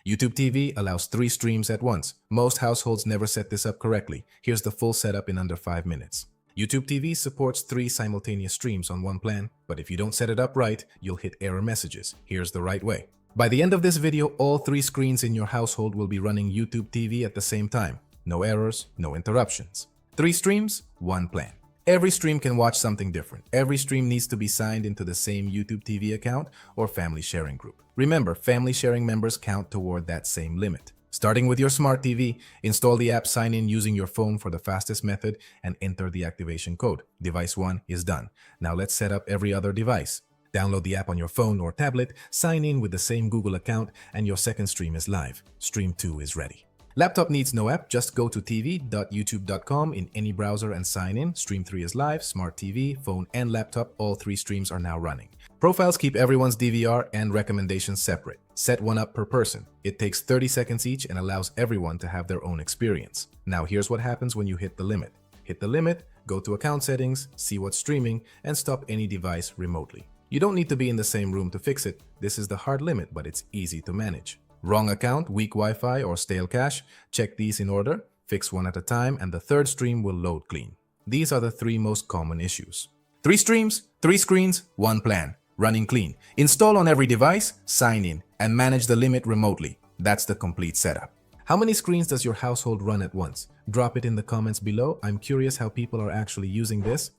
YouTube TV allows 3 streams at once. Most households never set this up correctly. Here's the full setup in under 5 minutes. YouTube TV supports 3 simultaneous streams on one plan, but if you don't set it up right, you'll hit error messages. Here's the right way. By the end of this video, all 3 screens in your household will be running YouTube TV at the same time. No errors, no interruptions. 3 streams, 1 plan. Every stream can watch something different. Every stream needs to be signed into the same YouTube TV account or family sharing group. Remember, family sharing members count toward that same limit. Starting with your smart TV, install the app, sign in using your phone for the fastest method, and enter the activation code. Device 1 is done. Now let's set up every other device. Download the app on your phone or tablet, sign in with the same Google account, and your second stream is live. Stream 2 is ready. Laptop needs no app, just go to tv.youtube.com in any browser and sign in. Stream 3 is live, smart TV, phone, and laptop, all 3 streams are now running. Profiles keep everyone's DVR and recommendations separate. Set one up per person. It takes 30 seconds each and allows everyone to have their own experience. Now here's what happens when you hit the limit. Hit the limit, go to account settings, see what's streaming, and stop any device remotely. You don't need to be in the same room to fix it. This is the hard limit, but it's easy to manage. Wrong account, weak Wi-Fi, or stale cache? Check these in order, fix one at a time, and the third stream will load clean. These are the 3 most common issues. 3 streams, 3 screens, 1 plan. Running clean. Install on every device, sign in, and manage the limit remotely. That's the complete setup. How many screens does your household run at once? Drop it in the comments below. I'm curious how people are actually using this.